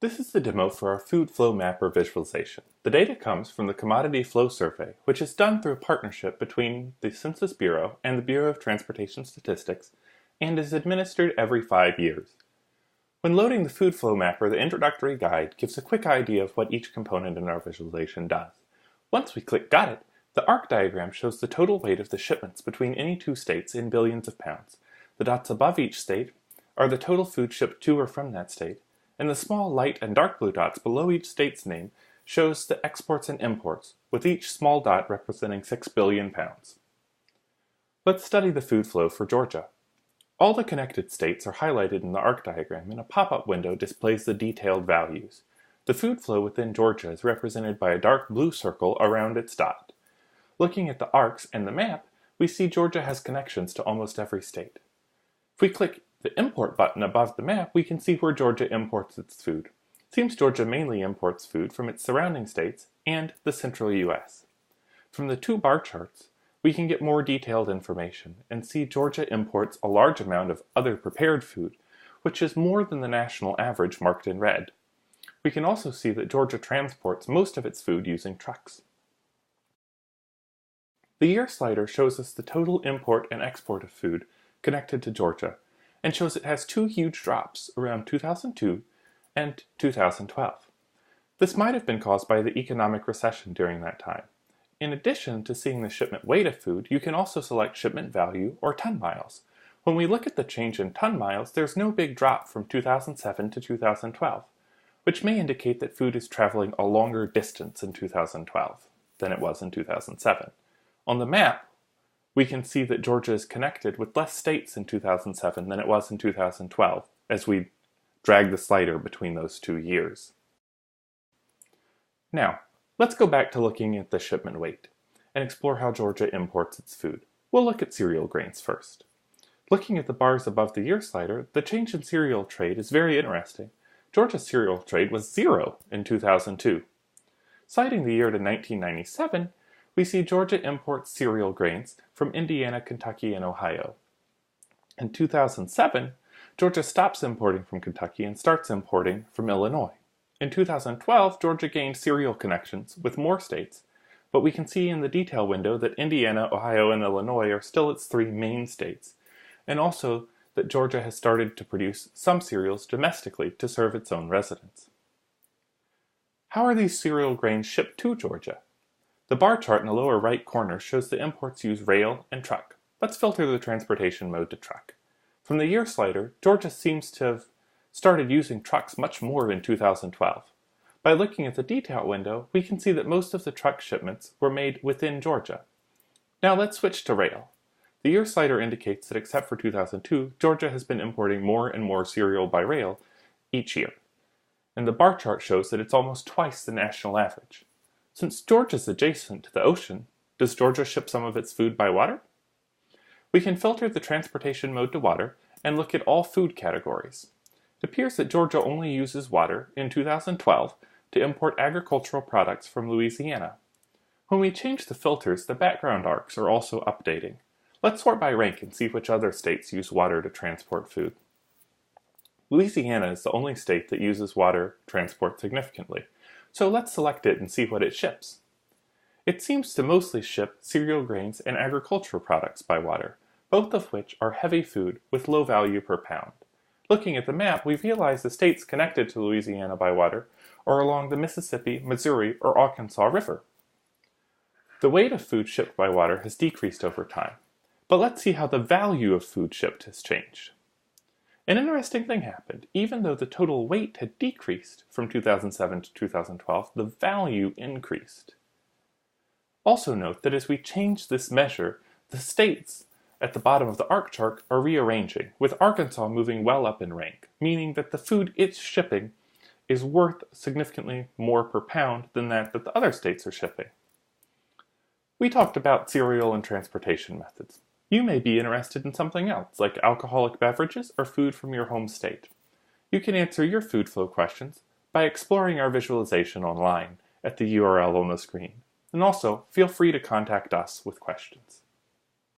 This is the demo for our food flow mapper visualization. The data comes from the Commodity Flow Survey, which is done through a partnership between the Census Bureau and the Bureau of Transportation Statistics and is administered every 5 years. When loading the food flow mapper, the introductory guide gives a quick idea of what each component in our visualization does. Once we click Got It, the arc diagram shows the total weight of the shipments between any two states in billions of pounds. The dots above each state are the total food shipped to or from that state, and the small light and dark blue dots below each state's name shows the exports and imports, with each small dot representing 6 billion pounds. Let's study the food flow for Georgia. All the connected states are highlighted in the arc diagram, and a pop-up window displays the detailed values. The food flow within Georgia is represented by a dark blue circle around its dot. Looking at the arcs and the map, we see Georgia has connections to almost every state. If we click the import button above the map, we can see where Georgia imports its food. It seems Georgia mainly imports food from its surrounding states and the central U.S. From the two bar charts, we can get more detailed information and see Georgia imports a large amount of other prepared food, which is more than the national average marked in red. We can also see that Georgia transports most of its food using trucks. The year slider shows us the total import and export of food connected to Georgia, and shows it has two huge drops around 2002 and 2012. This might have been caused by the economic recession during that time. In addition to seeing the shipment weight of food, you can also select shipment value or ton miles. When we look at the change in ton miles, there's no big drop from 2007 to 2012, which may indicate that food is traveling a longer distance in 2012 than it was in 2007. On the map, we can see that Georgia is connected with less states in 2007 than it was in 2012, as we drag the slider between those 2 years. Now, let's go back to looking at the shipment weight and explore how Georgia imports its food. We'll look at cereal grains first. Looking at the bars above the year slider, the change in cereal trade is very interesting. Georgia's cereal trade was 0 in 2002. Citing the year to 1997, we see Georgia imports cereal grains from Indiana, Kentucky, and Ohio. In 2007, Georgia stops importing from Kentucky and starts importing from Illinois. In 2012, Georgia gained cereal connections with more states, but we can see in the detail window that Indiana, Ohio, and Illinois are still its 3 main states, and also that Georgia has started to produce some cereals domestically to serve its own residents. How are these cereal grains shipped to Georgia? The bar chart in the lower right corner shows the imports use rail and truck. Let's filter the transportation mode to truck. From the year slider, Georgia seems to have started using trucks much more in 2012. By looking at the detail window, we can see that most of the truck shipments were made within Georgia. Now let's switch to rail. The year slider indicates that except for 2002, Georgia has been importing more and more cereal by rail each year. And the bar chart shows that it's almost twice the national average. Since Georgia is adjacent to the ocean, does Georgia ship some of its food by water? We can filter the transportation mode to water and look at all food categories. It appears that Georgia only uses water in 2012 to import agricultural products from Louisiana. When we change the filters, the background arcs are also updating. Let's sort by rank and see which other states use water to transport food. Louisiana is the only state that uses water transport significantly, so let's select it and see what it ships. It seems to mostly ship cereal grains and agricultural products by water, both of which are heavy food with low value per pound. Looking at the map, we realize the states connected to Louisiana by water are along the Mississippi, Missouri, or Arkansas River. The weight of food shipped by water has decreased over time, but let's see how the value of food shipped has changed. An interesting thing happened. Even though the total weight had decreased from 2007 to 2012, the value increased. Also note that as we change this measure, the states at the bottom of the arc chart are rearranging, with Arkansas moving well up in rank, meaning that the food it's shipping is worth significantly more per pound than that the other states are shipping. We talked about cereal and transportation methods. You may be interested in something else, like alcoholic beverages or food from your home state. You can answer your food flow questions by exploring our visualization online at the URL on the screen. And also, feel free to contact us with questions.